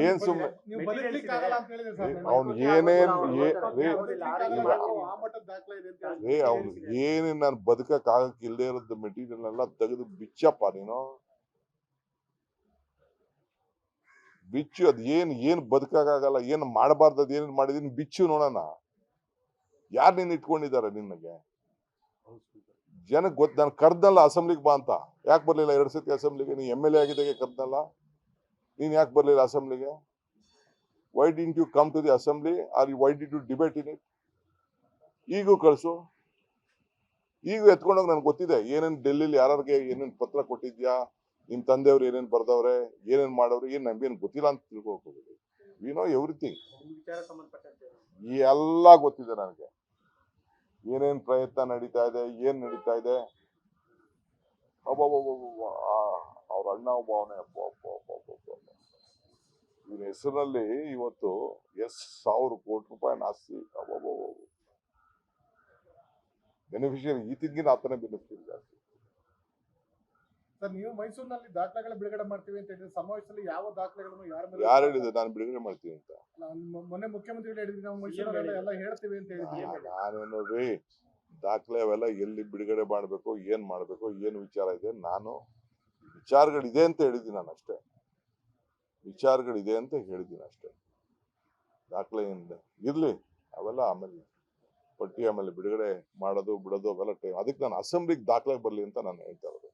ಏನ್ ಸುಮ್ಮನೆ ಅವ್ನು ಅವ್ನು ಏನೇನ್ ನಾನು ಬದುಕಕ್ ಆಗಕ್ ಇಲ್ದೇ ಇರೋದು ಮೆಟೀರಿಯಲ್ ಎಲ್ಲ ತೆಗೆದು ಬಿಚ್ಚಪ್ಪ ನೀನು ಬಿಚ್ಚು. ಅದ್ ಏನ್ ಬದುಕಾಗಲ್ಲ, ಏನ್ ಮಾಡಬಾರ್ದು, ಅದ್ ಏನ್ ಮಾಡಿದೀನಿ ಬಿಚ್ಚು ನೋಡೋಣ. ಯಾರು ನೀನ್ ಇಟ್ಕೊಂಡಿದ್ದಾರೆ ನಿನ್ನಗೆ? ಜನಕ್ಕೆ ಗೊತ್ತ. ನಾನು ಕರ್ದಲ್ಲ ಅಸೆಂಬ್ಲಿಗೆ ಬಾ ಅಂತ. ಯಾಕೆ ಬರ್ಲಿಲ್ಲ 2 ಸತಿ ಅಸೆಂಬ್ಲಿಗೆ? ನೀ MLA ಆಗಿದ್ದಾಗೆ ಕರ್ದಲ್ಲ. ನೀನ್ ಯಾಕೆ ಬರ್ಲಿಲ್ಲ ಅಸೆಂಬ್ಲಿಗೆ? Why didn't you come to the assembly or why did you debate in it? ಈಗೂ ಕಳ್ಸು. ಈಗ ಎತ್ಕೊಂಡೋಗಿ ನನ್ಗೆ ಗೊತ್ತಿದೆ ಏನೇನ್ ಡೆಲ್ಲಿಲಿ ಯಾರಿಗೆ ಏನೇನ್ ಪತ್ರ ಕೊಟ್ಟಿದ್ಯಾ, ನಿಮ್ ತಂದೆಯವ್ರು ಏನೇನ್ ಬರ್ದವ್ರೆ, ಏನೇನ್ ಮಾಡವ್ರೆ, ನಮ್ಗೇನ್ ಗೊತ್ತಿಲ್ಲ ಅಂತ ತಿಳ್ಕೊಕ್ ಹೋಗಿದ್ವಿ. We know everything. ಎಲ್ಲ ಗೊತ್ತಿದೆ ನನಗೆ. ಏನೇನ್ ಪ್ರಯತ್ನ ನಡೀತಾ ಇದೆ, ಏನ್ ನಡೀತಾ ಇದೆ. ಅವ್ರ ಅಣ್ಣ ಒಬ್ಬವನೇ. ಇವನ ಹೆಸರಿನಲ್ಲಿ ಇವತ್ತು 1000 ಕೋಟಿ ರೂಪಾಯಿ ಆಸ್ತಿ. ಬೆನಿಫಿಷಿಯರಿ ಈತಿಗಿನ ಆತನೇ ಬೆನಿಫಿಷಿಯರಿ ಜಾಸ್ತಿ. ಸರ್, ನೀವು ಮೈಸೂರಿನಲ್ಲಿ ದಾಖಲೆಗಳ ಬಿಡುಗಡೆ ಮಾಡ್ತೀವಿ ಅಂತ ಹೇಳಿದ್ರೆ ಸಮಾವೇಶದಲ್ಲಿ ಯಾವ ದಾಖಲೆಗಳನ್ನು ಯಾರು ಹೇಳಿದ್ರು ನಾನು ಬಿಡುಗಡೆ ಮಾಡ್ತೀವಿ ಅಂತ? ಮೊನ್ನೆ ಮುಖ್ಯಮಂತ್ರಿಗಳು ಹೇಳಿದ್ರು ನಾವು ಮೈಸೂರಲ್ಲಿ ಎಲ್ಲ ಹೇಳ್ತೀವಿ ಅಂತ ಹೇಳಿದ್ರು. ನಾನೇ ನೋಡ್ರಿ ದಾಖಲೆ ಅವೆಲ್ಲ ಎಲ್ಲಿ ಬಿಡುಗಡೆ ಮಾಡಬೇಕು, ಏನ್ ಮಾಡಬೇಕು, ಏನು ವಿಚಾರ ಇದೆ, ನಾನು ವಿಚಾರಗಳಿದೆ ಅಂತ ಹೇಳಿದ್ದೀನಿ. ನಾನು ಅಷ್ಟೇ ವಿಚಾರಗಳಿದೆ ಅಂತ ಹೇಳಿದ್ದೀನಿ ಅಷ್ಟೇ. ದಾಖಲೆ ಏನಿದೆ ಇರ್ಲಿ, ಅವೆಲ್ಲ ಆಮೇಲೆ ಪಟ್ಟಿ ಆಮೇಲೆ ಬಿಡುಗಡೆ ಮಾಡೋದು ಬಿಡೋದು ಅವೆಲ್ಲ ಟೈಮ್. ಅದಕ್ಕೆ ನಾನು ಅಸೆಂಬ್ಲಿಗೆ ದಾಖಲೆ ಬರ್ಲಿ ಅಂತ ನಾನು ಹೇಳ್ತಾ ಇರೋದು.